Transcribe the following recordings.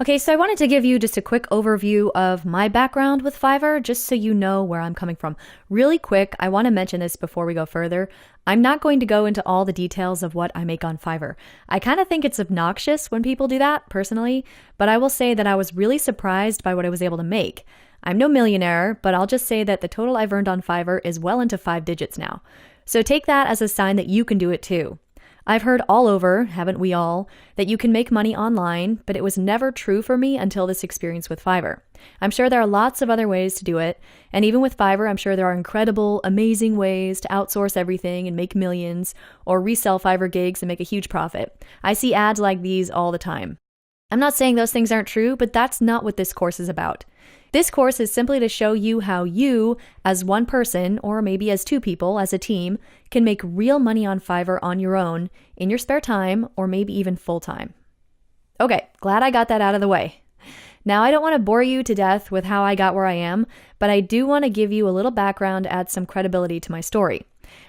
Okay, so I wanted to give you just a quick overview of my background with Fiverr, just so you know where I'm coming from. Really quick, I want to mention this before we go further. I'm not going to go into all the details of what I make on Fiverr. I kind of think it's obnoxious when people do that, personally, but I will say that I was really surprised by what I was able to make. I'm no millionaire, but I'll just say that the total I've earned on Fiverr is well into 5 digits now. So take that as a sign that you can do it too. I've heard all over, haven't we all, that you can make money online, but it was never true for me until this experience with Fiverr. I'm sure there are lots of other ways to do it, and even with Fiverr, I'm sure there are incredible, amazing ways to outsource everything and make millions, or resell Fiverr gigs and make a huge profit. I see ads like these all the time. I'm not saying those things aren't true, but that's not what this course is about. This course is simply to show you how you, as one person, or maybe as two people, as a team, can make real money on Fiverr on your own, in your spare time, or maybe even full time. Okay, glad I got that out of the way. Now, I don't want to bore you to death with how I got where I am, but I do want to give you a little background to add some credibility to my story.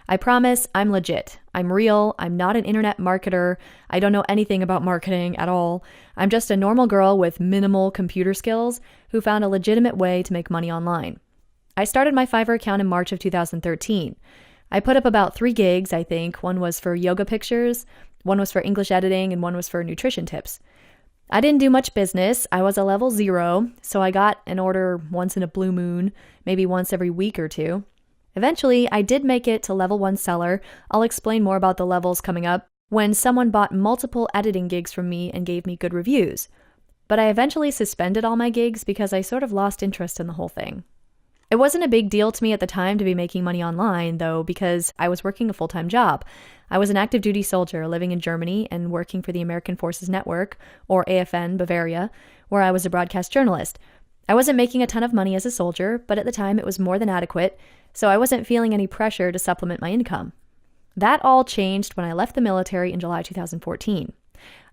I promise I'm legit. I'm real. I'm not an internet marketer. I don't know anything about marketing at all. I'm just a normal girl with minimal computer skills who found a legitimate way to make money online. I started my Fiverr account in March of 2013. I put up about 3 gigs, I think. One was for yoga pictures, one was for English editing, and one was for nutrition tips. I didn't do much business. I was a level 0, so I got an order once in a blue moon, maybe once every week or two. Eventually, I did make it to level 1 seller. I'll explain more about the levels coming up, when someone bought multiple editing gigs from me and gave me good reviews. But I eventually suspended all my gigs because I sort of lost interest in the whole thing. It wasn't a big deal to me at the time to be making money online, though, because I was working a full-time job. I was an active duty soldier living in Germany and working for the American Forces Network, or AFN Bavaria, where I was a broadcast journalist. I wasn't making a ton of money as a soldier, but at the time it was more than adequate, so I wasn't feeling any pressure to supplement my income. That all changed when I left the military in July 2014.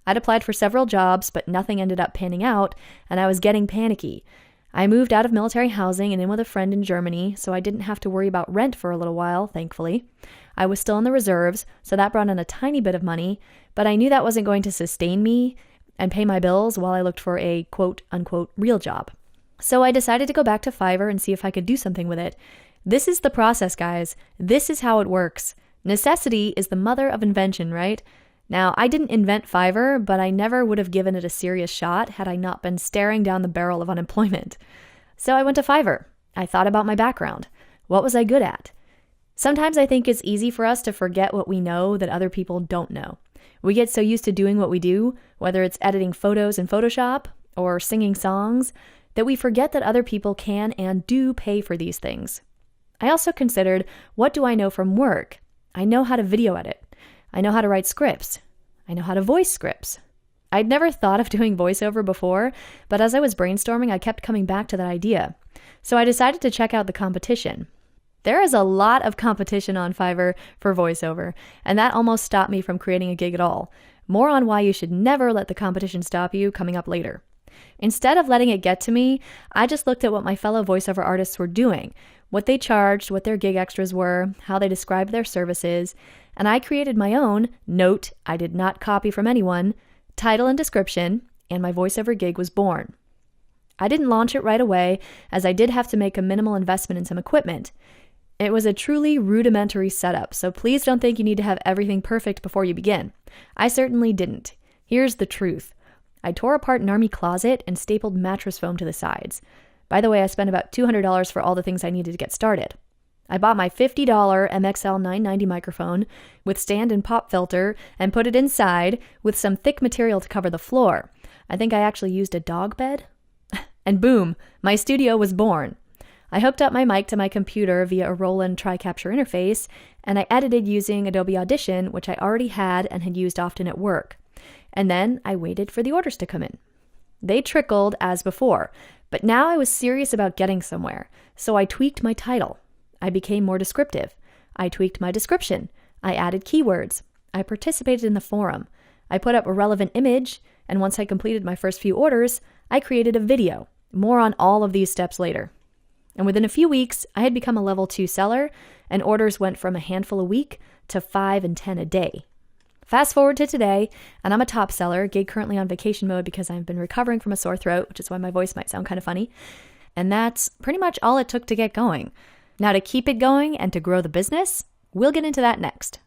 I'd applied for several jobs, but nothing ended up panning out, and I was getting panicky. I moved out of military housing and in with a friend in Germany, so I didn't have to worry about rent for a little while, thankfully. I was still in the reserves, so that brought in a tiny bit of money, but I knew that wasn't going to sustain me and pay my bills while I looked for a quote-unquote real job. So I decided to go back to Fiverr and see if I could do something with it. This is the process, guys. This is how it works. Necessity is the mother of invention, right? Now, I didn't invent Fiverr, but I never would have given it a serious shot had I not been staring down the barrel of unemployment. So I went to Fiverr. I thought about my background. What was I good at? Sometimes I think it's easy for us to forget what we know that other people don't know. We get so used to doing what we do, whether it's editing photos in Photoshop or singing songs, that we forget that other people can and do pay for these things. I also considered, what do I know from work? I know how to video edit. I know how to write scripts. I know how to voice scripts. I'd never thought of doing voiceover before, but as I was brainstorming, I kept coming back to that idea. So I decided to check out the competition. There is a lot of competition on Fiverr for voiceover, and that almost stopped me from creating a gig at all. More on why you should never let the competition stop you coming up later. Instead of letting it get to me, I just looked at what my fellow voiceover artists were doing, what they charged, what their gig extras were, how they described their services, and I created my own, note, I did not copy from anyone, title and description, and my voiceover gig was born. I didn't launch it right away, as I did have to make a minimal investment in some equipment. It was a truly rudimentary setup, so please don't think you need to have everything perfect before you begin. I certainly didn't. Here's the truth. I tore apart an army closet and stapled mattress foam to the sides. By the way, I spent about $200 for all the things I needed to get started. I bought my $50 MXL 990 microphone with stand and pop filter and put it inside with some thick material to cover the floor. I think I actually used a dog bed. And boom, my studio was born. I hooked up my mic to my computer via a Roland TriCapture interface, and I edited using Adobe Audition, which I already had and had used often at work. And then I waited for the orders to come in. They trickled as before, but now I was serious about getting somewhere, so I tweaked my title. I became more descriptive. I tweaked my description. I added keywords. I participated in the forum. I put up a relevant image, and once I completed my first few orders, I created a video. More on all of these steps later. And within a few weeks, I had become a level 2 seller, and orders went from a handful a week to 5 and 10 a day. Fast forward to today, and I'm a top seller, gig currently on vacation mode because I've been recovering from a sore throat, which is why my voice might sound kind of funny. And that's pretty much all it took to get going. Now, to keep it going and to grow the business, we'll get into that next.